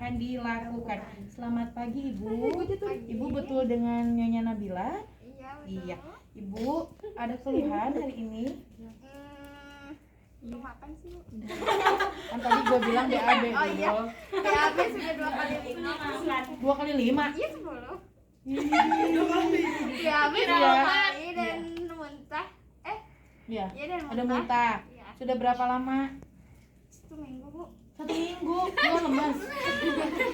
akan dilakukan. Selamat pagi Ibu. Ibu betul dengan Nyonya Nabila? Iya. Ibu ada keluhan hari ini? Belum makan sih. Kan tadi gue bilang BAB. Oh iya. BAB sudah 2 kali 5. 2 kali 5? Iya 10. BAB Iya. 2 kali dan muntah. Iya. Iya dan Ada muntah. Iya. Sudah berapa lama? 1 minggu, Bu. 1 minggu. Gue lemas.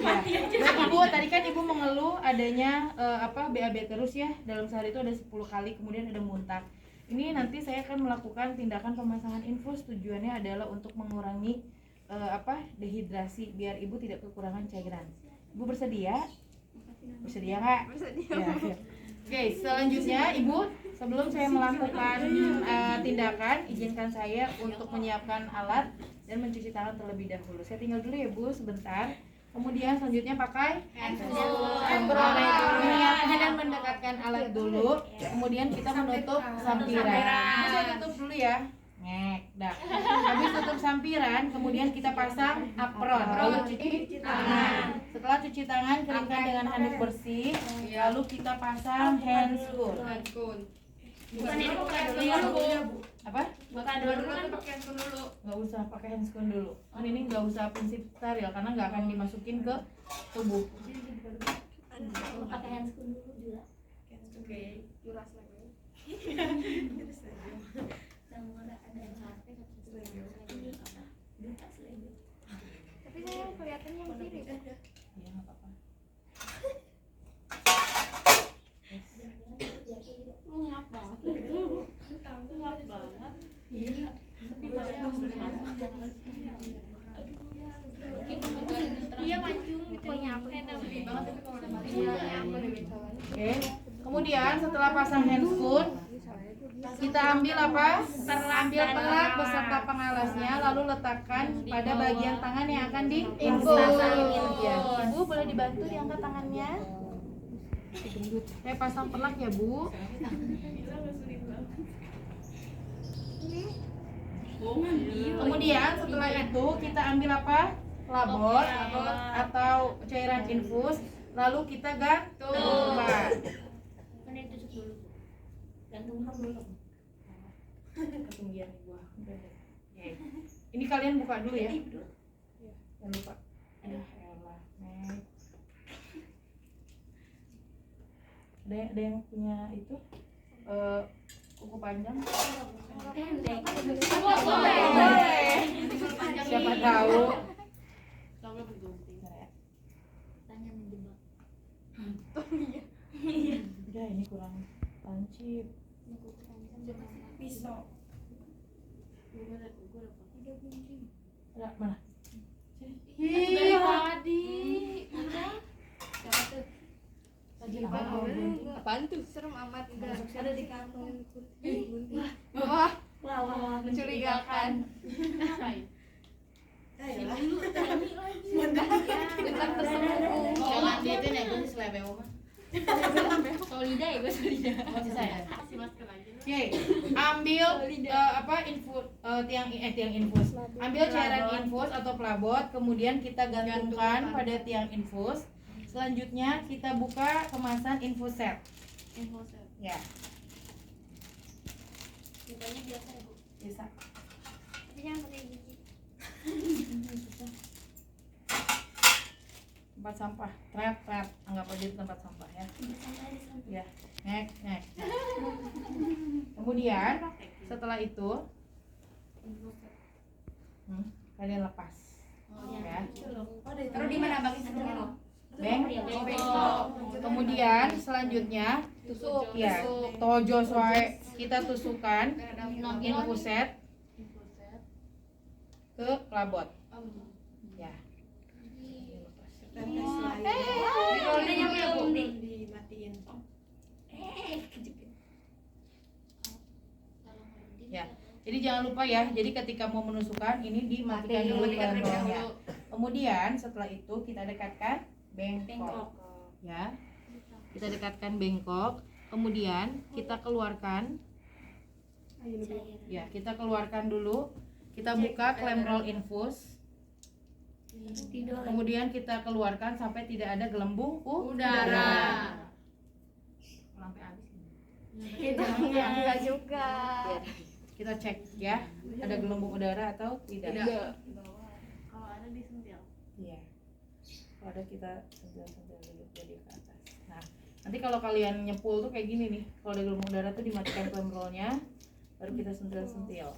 Ya. Baik Ibu, tadi kan Ibu mengeluh adanya BAB terus ya. Dalam sehari itu ada 10 kali, kemudian ada muntah. Ini nanti saya akan melakukan tindakan pemasangan infus. Tujuannya adalah untuk mengurangi dehidrasi biar Ibu tidak kekurangan cairan. Ibu bersedia? Bersedia nggak? Bersedia. Ya. Oke, selanjutnya Ibu, sebelum saya melakukan tindakan, izinkan saya untuk menyiapkan alat dan mencuci tangan terlebih dahulu. Saya tinggal dulu ya Bu, sebentar. Kemudian selanjutnya pakai menyiapkan dan mendekatkan alat dulu. Kemudian kita menutup sampiran. Ini saya tutup dulu ya. Ngek, dah. Habis tutup sampiran, kemudian kita pasang apron, lalu cuci tangan. Setelah cuci tangan, keringkan dengan handuk bersih. Lalu kita pasang handscoon. Bukan ini bukan dulu Bu. Apa? Bukan dulu kan pakai handphone dulu. Nggak usah pakai handscoon dulu. Kan ini nggak usah prinsip steril karena nggak akan dimasukin ke tubuh. Pakai handphone dulu juga. Oke, juras lagi. Tapi saya kelihatannya yang kiri. Ya nggak apa-apa. Ngap banget. Ngap banget. Iya. Iya mancung Pokoknya apa? Oke. Kemudian setelah pasang handscoon, kita ambil ambil pelak beserta pengalasnya, lalu letakkan pada bagian tangan yang akan diinfus. Ya. Ibu boleh dibantu diangkat tangannya. Saya pasang pelak ya Bu. Kemudian setelah itu kita ambil labor atau cairan infus, lalu kita gantungkan. Kan itu dulu. Gantungkan dulu. Ketinggian gua. Oke. Ini kalian buka dulu ya. Jangan lupa. Aduh, elah, Nek. Ada yang punya itu kuku panjang? Pendek. Siapa tahu. Tanya menjebak. Udah ini kurang lancip. Pisau. Ada mana? Dari tadi. Apaan tuh? Serem amat. Ada di kantong. Wah, mencurigakan. Dekat tersembunyi. Jangan dia itu nih gue selebe oma. Solida ya gue solida. Masih saya. Kasih masker lagi. Oke, ambil tiang infus. Ambil cairan infus atau pelabot, kemudian kita gantungkan pada tiang infus. Selanjutnya kita buka kemasan infuset. Infoset. Ya, Bukanya biasa ya Bu. bisa. Tapi jangan pakai gigi. Tempat sampah, trap, anggap aja itu tempat sampah ya. Ya, nek. Kemudian setelah itu kalian lepas. Ya. Taruh di mana bagi sebelum? Bengkok. Kemudian selanjutnya tusuk ya. Tojo soe kita tusukkan infuset ke pelabot. Ya. Ya. Jadi jangan lupa ya. Jadi ketika mau menusukkan ini dimatikan dulu keranjangnya. Kemudian setelah itu kita dekatkan bengkok. Ya. Kita dekatkan bengkok. Kemudian kita keluarkan. Ya, kita keluarkan dulu. Kita buka klem roll infus. Kemudian kita keluarkan sampai tidak ada gelembung Udara. Sampai habis. Enggak juga. Kita cek ya, ada gelembung udara atau tidak. Kalau ada disentil. Iya. Kalau ada kita sentil-sentil dulu jadi ke atas. Nah, nanti kalau kalian nyepul tuh kayak gini nih. Kalau ada gelembung udara tuh dimatikan flame roll-nya, baru kita sentil-sentil.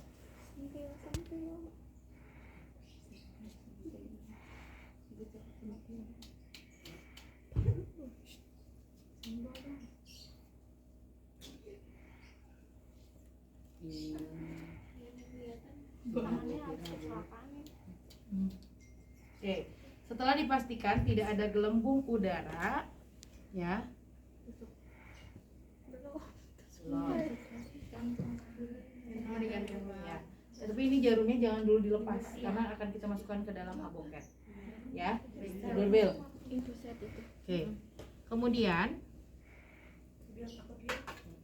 Oke, setelah dipastikan tidak ada gelembung udara, ya. Belum. Ya. Tapi ini jarumnya jangan dulu dilepas karena akan kita masukkan ke dalam aboket, ya. Bel. Oke. Kemudian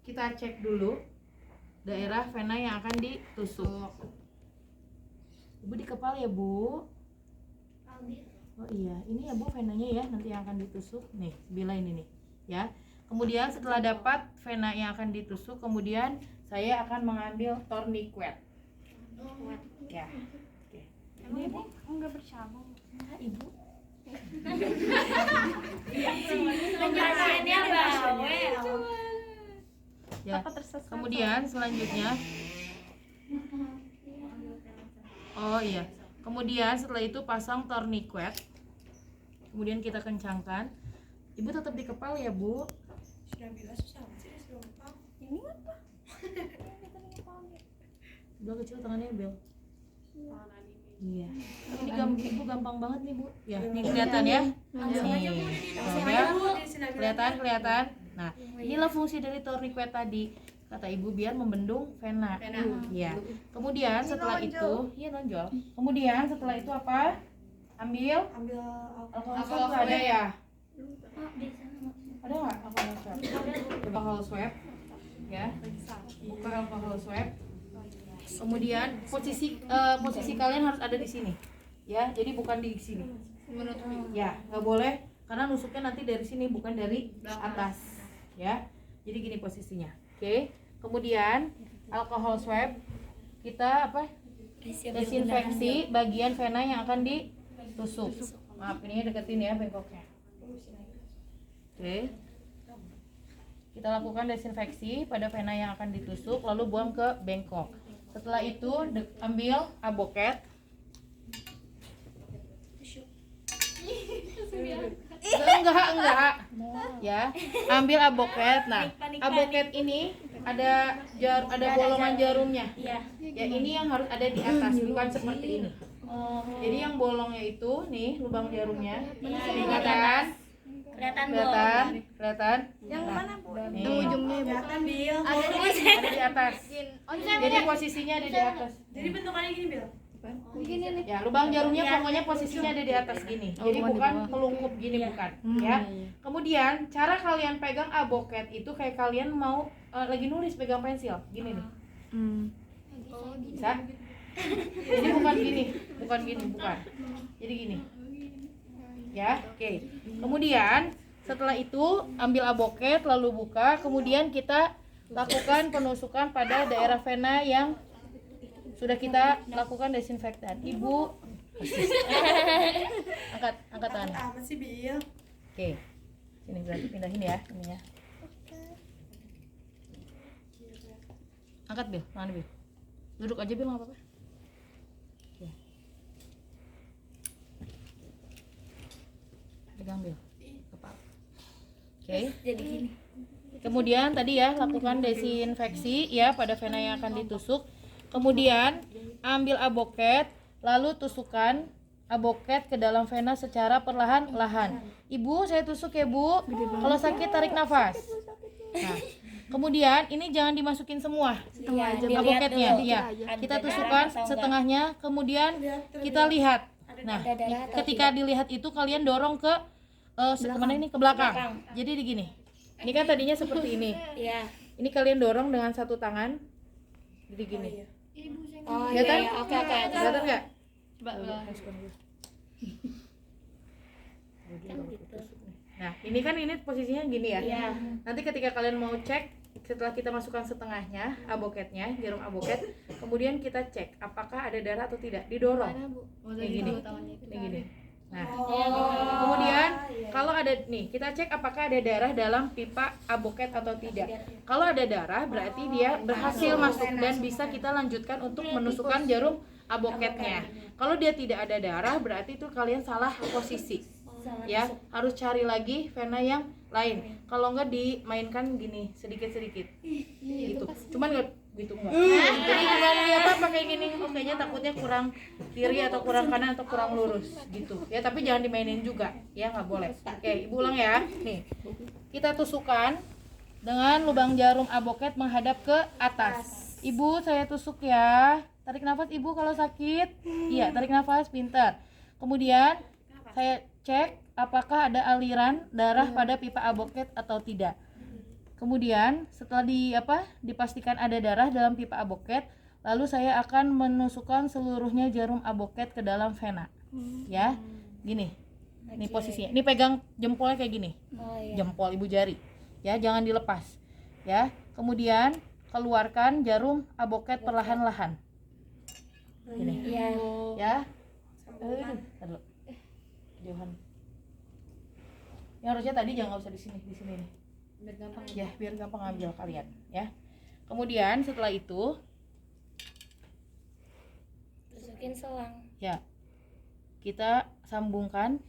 kita cek dulu daerah vena yang akan ditusuk. Ibu di kepala ya, Bu. Oh iya, ini ya Bu venanya ya, nanti yang akan ditusuk. Nih, bila ini nih, ya. Kemudian setelah dapat vena yang akan ditusuk, kemudian saya akan mengambil tourniquet. Ya. Oke. Ini Ibu Enggak bercabang. Ibu. Penjelasannya bawel. Ya. Kemudian selanjutnya oh iya. Kemudian setelah itu pasang tourniquet. Kemudian kita kencangkan. Ibu tetap di kepala ya, Bu. Sudah bilang susah sih, sudah lupa. Ini apa? Bel kecil tangannya, Bel. Iya. Ini Ibu gampang banget nih, Bu. Ya, ini kelihatan ya. Nih. Tuh, ya. Kelihatan. Nah, inilah fungsi dari tourniquet tadi. Kata Ibu biar membendung vena. Iya. Kemudian setelah itu, iya nonjol. Kemudian setelah itu apa? Ambil alkohol swab ada ya? Ada nggak alkohol swab? Coba alkohol swab, ya. Buka alkohol swab. Kemudian posisi kalian harus ada di sini, ya. Jadi bukan di sini. Ya, nggak boleh karena nusuknya nanti dari sini bukan dari atas, ya. Jadi gini posisinya. Oke. Kemudian alkohol swab kita apa? Desinfeksi bagian vena yang akan ditusuk. Maaf ini deketin ya bengkoknya. Oke. Kita lakukan desinfeksi pada vena yang akan ditusuk lalu buang ke bengkok. Setelah itu ambil aboket. Enggak. Ya. Ambil aboket. Nah, aboket ini ada bolongan jarumnya. Ya, ini yang harus ada di atas, bukan seperti ini. Jadi yang bolongnya itu nih lubang jarumnya. Kelihatan. Yang mana, Bu? Nih. Yang ujungnya, Bu. Kelihatan, Bil. Ada di atas. Jadi posisinya ada di atas. Jadi bentukannya gini, Bil. Begini nih. Ya, lubang jarumnya pokoknya posisinya ada di atas gini. Jadi bukan melungkup gini bukan, ya. Kemudian cara kalian pegang aboket itu kayak kalian mau lagi nulis pegang pensil, gini nih. Bisa? Jadi bukan gini. Jadi gini. Ya, oke. Kemudian setelah itu ambil aboket lalu buka, kemudian kita lakukan penusukan pada daerah vena yang sudah kita lakukan desinfektan. Ibu angkat tangan. Apa sih, Bil? Oke. Sini berarti pindahin ya ininya. Angkat, Bil. Tangan, Bil. Duduk aja, Bil, enggak apa-apa. Oke. Pegang, Bil. Kepala. Oke. Jadi gini. Kemudian tadi ya lakukan desinfeksi ya pada vena yang akan ditusuk. Kemudian ambil aboket lalu tusukkan aboket ke dalam vena secara perlahan-lahan. Ibu, saya tusuk ya, Bu. Kalau sakit tarik nafas. Nah, kemudian ini jangan dimasukin semua aboketnya. Ya, kita tusukkan setengahnya. Kemudian kita lihat. Nah, ketika dilihat itu kalian dorong ke kemana ini? Ke belakang. Jadi begini. Ini kan tadinya seperti ini. Iya. Ini kalian dorong dengan satu tangan. Jadi gini. Oh, Kelihatan? iya. Oke. Kelihatan nggak? Nah, ini kan ini posisinya gini ya. Iya. Nanti ketika kalian mau cek, setelah kita masukkan setengahnya aboketnya, jarum aboket, kemudian kita cek apakah ada darah atau tidak. Didorong. Kayak gini. Kayak gini. Nah, kemudian kalau ada nih, kita cek apakah ada darah dalam pipa aboket atau tidak. Kalau ada darah, berarti dia berhasil masuk dan bisa kita lanjutkan untuk menusukkan jarum aboketnya. Kalau dia tidak ada darah, berarti itu kalian salah posisi. Ya, harus cari lagi vena yang lain. Kalau enggak dimainkan gini sedikit-sedikit. Gitu. Cuman enggak gitu enggak. Jadi cuman apa pakai gini, oh kayaknya takutnya kurang kiri atau kurang kanan atau kurang lurus gitu. Ya, tapi jangan dimainin juga. Ya, enggak boleh. Oke, Ibu ulang ya. Nih. Kita tusukkan dengan lubang jarum aboket menghadap ke atas. Ibu, saya tusuk ya. Tarik nafas Ibu kalau sakit. Iya, tarik nafas pintar. Kemudian saya cek apakah ada aliran darah pada pipa aboket atau tidak. Kemudian setelah dipastikan ada darah dalam pipa aboket, lalu saya akan menusukkan seluruhnya jarum aboket ke dalam vena. Ya, gini. Ini posisinya. Ini pegang jempolnya kayak gini. Jempol ibu jari. Ya, jangan dilepas. Ya. Kemudian keluarkan jarum aboket perlahan-lahan. Gini. Ya. Aduh. Jauhan. Yang harusnya tadi jangan usah di sini nih. Biar gampang. Ya, biar gampang ngambil kalian, ya. Kemudian setelah itu, Masukin selang. ya, kita sambungkan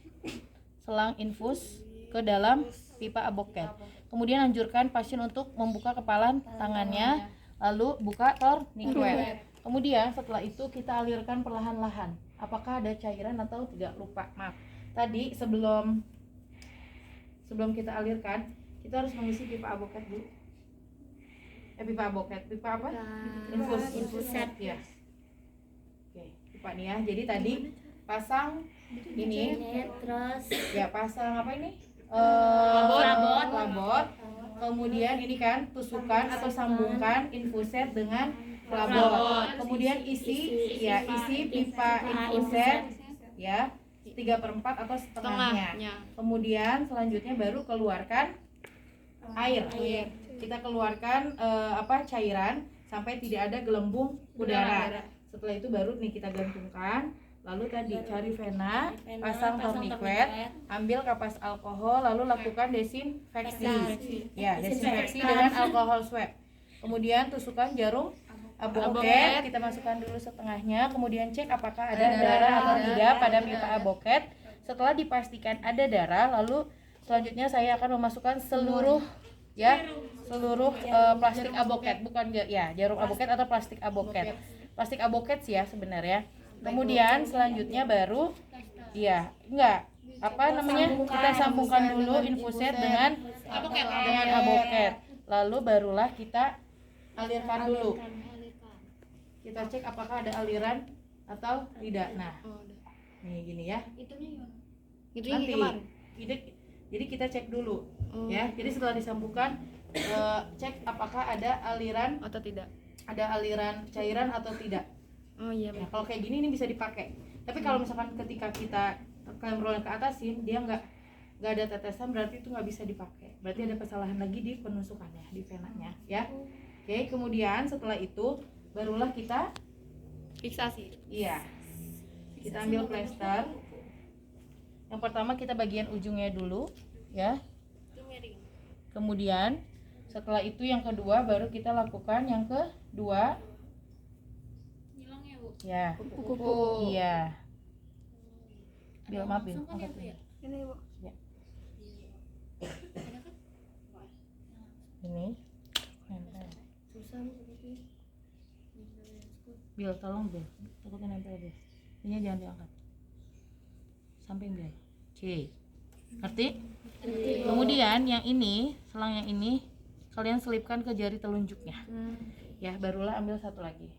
selang infus ke dalam pipa aboket. Kemudian anjurkan pasien untuk membuka kepalan tangannya, lalu buka tourniquet. Kemudian setelah itu kita alirkan perlahan-lahan. Apakah ada cairan atau tidak? Lupa, maaf. Tadi sebelum kita alirkan, kita harus mengisi pipa aboket dulu. Pipa aboket, pipa apa? Infuset ya. Oke, pipa nih ya. Jadi tadi pasang ini, Terus ya pasang apa ini? Labot. Kemudian ini kan tusukan atau sambungkan infuset dengan labot. Kemudian isi pipa infuset ya 3/4 atau setengahnya. Kemudian selanjutnya baru keluarkan air. Kita keluarkan cairan sampai tidak ada gelembung udara. Setelah itu baru nih kita gantungkan. Lalu tadi cari vena, pasang tourniquet, ambil kapas alkohol, lalu lakukan desinfeksi. Ya, desinfeksi dengan alkohol swab. Kemudian tusukkan jarum aboket, kita masukkan dulu setengahnya, kemudian cek apakah ada darah atau tidak pada pipa aboket. Setelah dipastikan ada darah, lalu selanjutnya saya akan memasukkan seluruh plastik aboket, bukan jarum aboket atau plastik aboket. Plastik aboket sih ya sebenarnya. Kemudian selanjutnya baru kita sambungkan dulu infuset dengan aboket. Lalu barulah kita alirkan dulu. Kita cek apakah ada aliran atau tidak. Nah, nih gini ya. Nanti jadi kita cek dulu ya. Jadi setelah disambungkan cek apakah ada aliran Atau tidak? Ada aliran cairan atau tidak. Oh iya. Nah, kalau kayak gini ini bisa dipakai. Tapi kalau misalkan ketika kita kemrolan ke atasin dia nggak ada tetesan, berarti itu nggak bisa dipakai. Berarti ada kesalahan lagi di penusukannya, di venanya ya. Oke, kemudian setelah itu barulah kita Fiksasi. iya. Kita ambil plester. Yang pertama kita bagian ujungnya dulu ya. Kemudian setelah itu yang kedua baru kita lakukan yang kedua. Ya. Kuku. Iya. Bil, maaf Bil. Angkat dulu. Ini Bu. Ya. Ini. Nempel. Bil, tolong Bil. Takutnya nempel Bil. Ini jangan diangkat. Samping Bil. Oke. Ngerti? Kemudian yang ini, selang yang ini kalian selipkan ke jari telunjuknya. Ya, barulah ambil satu lagi.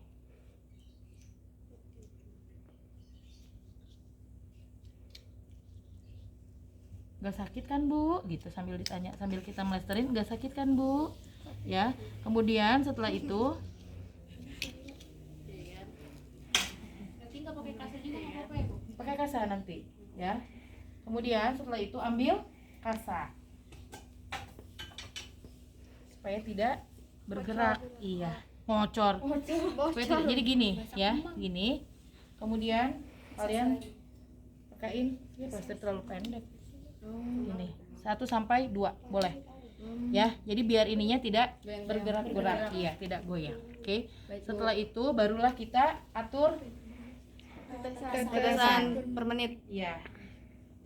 Gak sakit kan Bu? Gitu sambil ditanya, sambil kita melesterin, gak sakit kan Bu? Ya. Kemudian setelah itu Berarti nggak pakai kasar juga nggak apa-apa ya Bu? pakai kasa nanti. ya. Kemudian setelah itu ambil kasa supaya tidak bergerak. Iya, ngocor. Supaya tidak, jadi gini ya, gini. Kemudian kalian pakain, ya pasti terlalu pendek. Gini, 1 sampai 2 boleh. Ya, jadi biar ininya tidak bergerak-gerak, iya, tidak goyang. Oke. Setelah itu barulah kita atur Tetesan per menit. ya.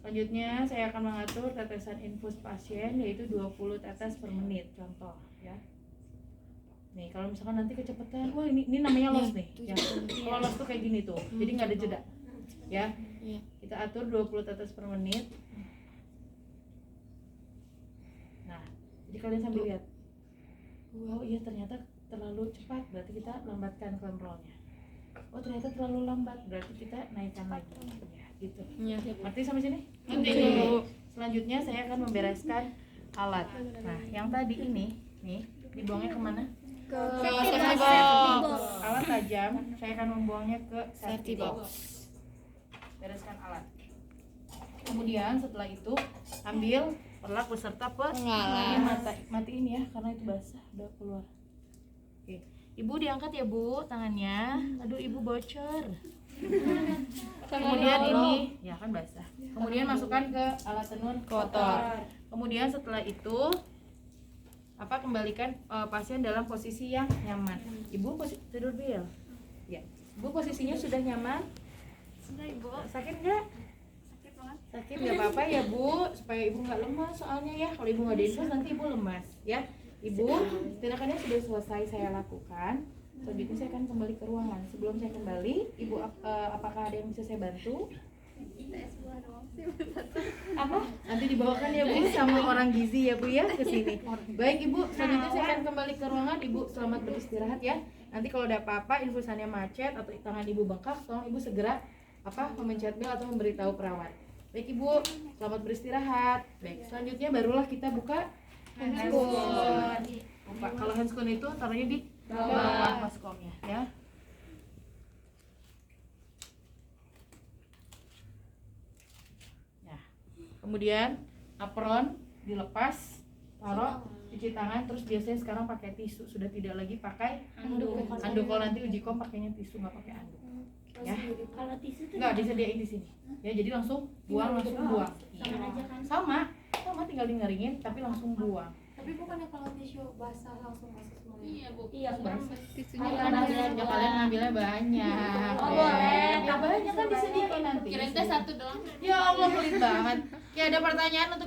Selanjutnya saya akan mengatur tetesan infus pasien yaitu 20 tetes per menit contoh ya. Nih, kalau misalkan nanti kecepatan, wah ini namanya loss nih. Ya. Kalau loss tuh kayak gini tuh. Jadi nggak ada jeda. Ya. Kita atur 20 tetes per menit. Nah, jadi kalian sambil lihat. Oh iya ternyata terlalu cepat, berarti kita lambatkan clamp roll-nya. Oh ternyata terlalu lambat, berarti kita naikkan lagi. Ya, gitu. Ngerti sampai sini? Ngerti. Selanjutnya saya akan membereskan alat. Nah, yang tadi ini, nih, dibuangnya kemana? Ke safety box. Alat tajam, saya akan membuangnya ke safety box. Bereskan alat. Kemudian setelah itu ambil perlak beserta pengalas. Matiin ya karena itu basah udah keluar. Oke. Ibu diangkat ya Bu tangannya. Aduh Ibu bocor. Kemudian ini ya kan basah. Kemudian masukkan ke alat tenun kotor. Kemudian setelah itu kembalikan pasien dalam posisi yang nyaman. Ibu tidur Bil. Ya. Ibu posisinya sudah nyaman? Sudah Ibu. Sakit nggak? Sakit nggak apa-apa ya Bu, supaya ibu nggak lemas soalnya ya. Kalau ibu nggak diinfus nanti ibu lemas ya. Ibu, tindakannya sudah selesai saya lakukan. Selanjutnya saya akan kembali ke ruangan. Sebelum saya kembali, ibu apakah ada yang bisa saya bantu? Apa? Nanti dibawakan ya Bu sama orang gizi ya Bu ya ke sini. Baik Ibu, selanjutnya saya akan kembali ke ruangan. Ibu selamat beristirahat ya. Nanti kalau ada apa-apa, infusannya macet atau tangan ibu bengkak, tolong ibu segera memencet bel atau memberitahu perawat. Baik Ibu, selamat beristirahat. Baik, selanjutnya barulah kita buka handskun. Lupa, kalau handskun itu taruhnya di bawah maskomnya ya. Nah, kemudian apron dilepas, taruh cuci tangan, terus biasanya sekarang pakai tisu, sudah tidak lagi pakai anduk. Anduk kalau nanti uji kom pakainya tisu, nggak pakai anduk. Ya. Kalau tisu tuh Nggak disediain di sini. Ya, jadi langsung buang. Iya. Sama tinggal dingeringin tapi langsung buang. Tapi bukannya kalau tisu basah langsung masuk semuanya? Iya Bu. Iya, basah. Tisunya Ya kalian ngambilnya banyak. Oh, boleh. Ya banyak kan disediain nanti. Kirain teh 1 doang. Ya Allah pelit banget. Ya ada pertanyaan untuk